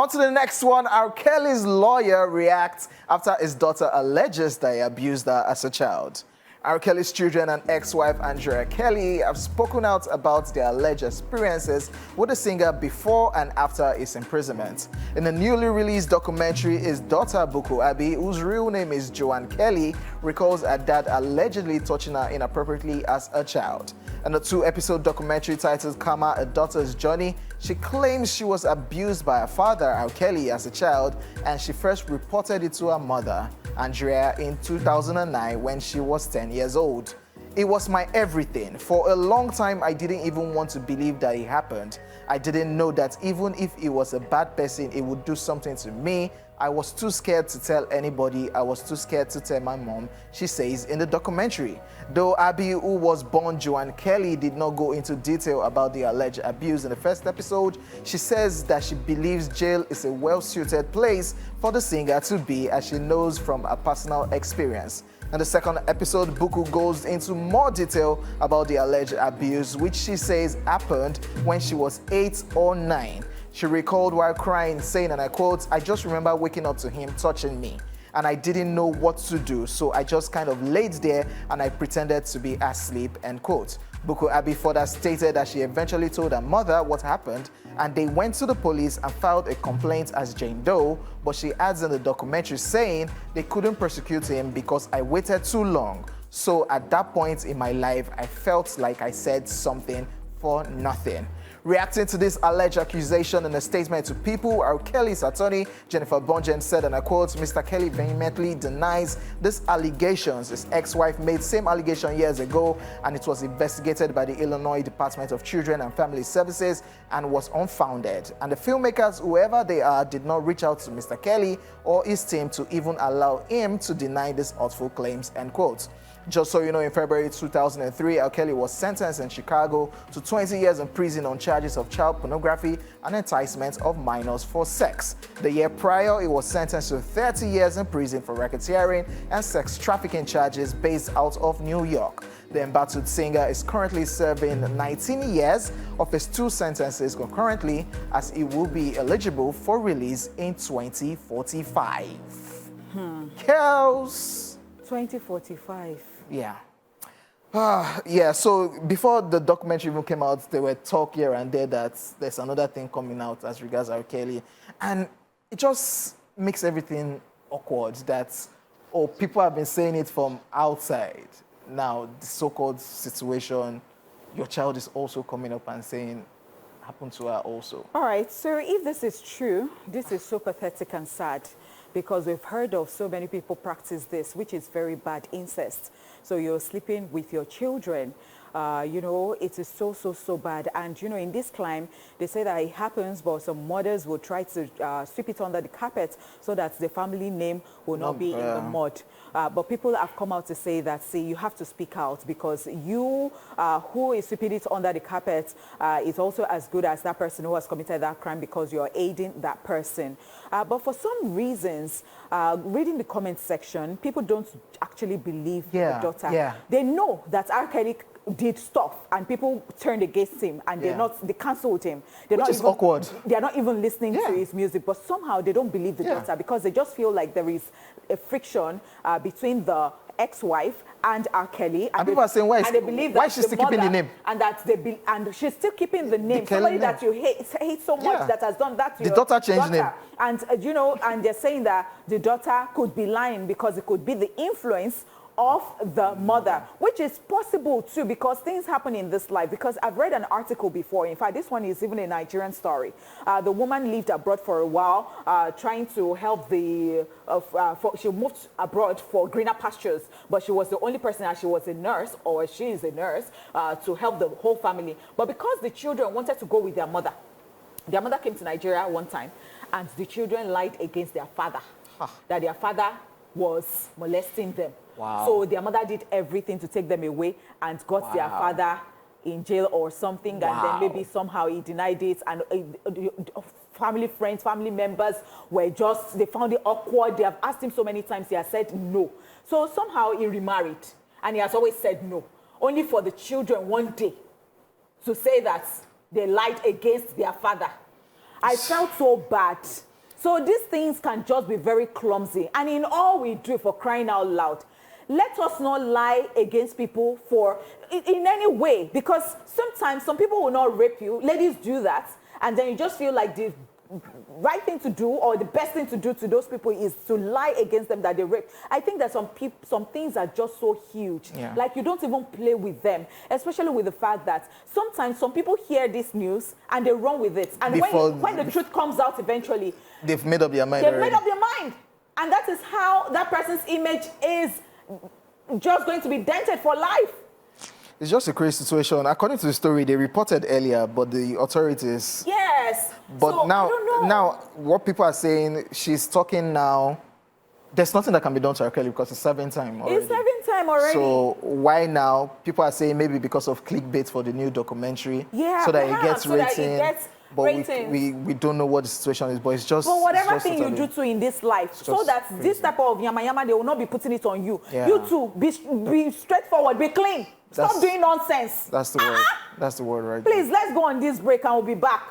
On to the next one. R. Kelly's lawyer reacts after his daughter alleges that he abused her as a child. R. Kelly's children and ex-wife Andrea Kelly have spoken out about their alleged experiences with the singer before and after his imprisonment. In a newly released documentary, his daughter Buku Abi, whose real name is Joann Kelly, recalls her dad allegedly touching her inappropriately as a child. In a 2-episode documentary titled Karma, A Daughter's Journey, she claims she was abused by her father, R. Kelly, as a child, and she first reported it to her mother, Andrea, in 2009 when she was 10 years old. It was my everything. For a long time, I didn't even want to believe that it happened. I didn't know that even if he was a bad person, it would do something to me. I was too scared to tell anybody. I was too scared to tell my mom, she says in the documentary. Though Abi, who was born Joann Kelly, did not go into detail about the alleged abuse in the first episode, she says that she believes jail is a well-suited place for the singer to be, as she knows from a personal experience. In the second episode, Buku goes into more detail about the alleged abuse, which she says happened when she was 8 or 9. She recalled while crying, saying, and I quote, "I just remember waking up to him touching me, and I didn't know what to do, so I just kind of laid there and I pretended to be asleep," end quote. Buku Abi further stated that she eventually told her mother what happened, and they went to the police and filed a complaint as Jane Doe, but she adds in the documentary saying they couldn't prosecute him because I waited too long. So at that point in my life, I felt like I said something for nothing. Reacting to this alleged accusation in a statement to People, R. Kelly's attorney, Jennifer Bonjen, said, and I quote, "Mr. Kelly vehemently denies these allegations. His ex-wife made same allegation years ago, and it was investigated by the Illinois Department of Children and Family Services and was unfounded. And the filmmakers, whoever they are, did not reach out to Mr. Kelly or his team to even allow him to deny these hurtful claims," end quote. Just so you know, in February 2003, R. Kelly was sentenced in Chicago to 20 years in prison on charges of child pornography and enticement of minors for sex. The year prior, he was sentenced to 30 years in prison for racketeering and sex trafficking charges based out of New York. The embattled singer is currently serving 19 years of his 2 sentences concurrently, as he will be eligible for release in 2045. Chaos. 2045. Yeah. Yeah, so before the documentary even came out, there were talk here and there that there's another thing coming out as regards R. Kelly. And it just makes everything awkward that, oh, people have been saying it from outside. Now, the so-called situation, your child is also coming up and saying, happened to her also. All right, so if this is true, this is so pathetic and sad, because we've heard of so many people practice this, which is very bad, incest. So you're sleeping with your children. You know, it is so bad. And, you know, in this climb, they say that it happens, but some mothers will try to sweep it under the carpet so that the family name will not be in the mud. But people have come out to say that, see, you have to speak out, because you who is sweeping it under the carpet is also as good as that person who has committed that crime, because you're aiding that person. But for some reasons, reading the comment section, people don't actually believe the daughter. Yeah. They know that R. Kelly did stuff and people turned against him, and they cancelled him. Which is awkward. They're not even listening to his music, but somehow they don't believe the daughter, because they just feel like there is a friction between the ex-wife and R. Kelly, and people are saying, why is she still keeping the name? And that and she's still keeping the name. Somebody that you hate so much that has done that to your daughter changed name. And you know, and they're saying that the daughter could be lying because it could be the influence of the mother, which is possible too, because things happen in this life. Because I've read an article before, in fact this one is even a Nigerian story. The woman lived abroad for a while, trying to help the she moved abroad for greener pastures, but she was the only person, as she was a nurse, or she is a nurse, to help the whole family. But because the children wanted to go with their mother came to Nigeria one time, and the children lied against their father, that their father was molesting them. Wow. So their mother did everything to take them away and got their father in jail or something, and then maybe somehow he denied it, and family friends, family members were just, they found it awkward. They have asked him so many times, he has said no. So somehow he remarried, and he has always said no, only for the children one day to say that they lied against their father. I felt so bad So these things can just be very clumsy. And in all we do, for crying out loud, let us not lie against people in any way, because sometimes some people will not rape you. Ladies do that, and then you just feel like the right thing to do or the best thing to do to those people is to lie against them that they rape. I think that some things are just so huge. Yeah. Like you don't even play with them, especially with the fact that sometimes some people hear this news and they run with it. And when the truth comes out eventually, they've made up their mind. They've made up their mind. And that is how that person's image is just going to be dented for life. It's just a crazy situation. According to the story, they reported earlier, but the authorities... Yes. But so, now, I don't know. now, what people are saying, she's talking now. There's nothing that can be done to R. Kelly because it's serving time already. It's serving time already. So why now? People are saying maybe because of clickbait for the new documentary. Yeah, so that it gets rating. But ratings. we don't know what the situation is, but it's just... But whatever just thing you do to in this life, so that crazy. this type of yama, they will not be putting it on you. Yeah. You too, be straightforward, be clean. Stop doing nonsense. That's the word. That's the word right Please, let's go on this break and we'll be back.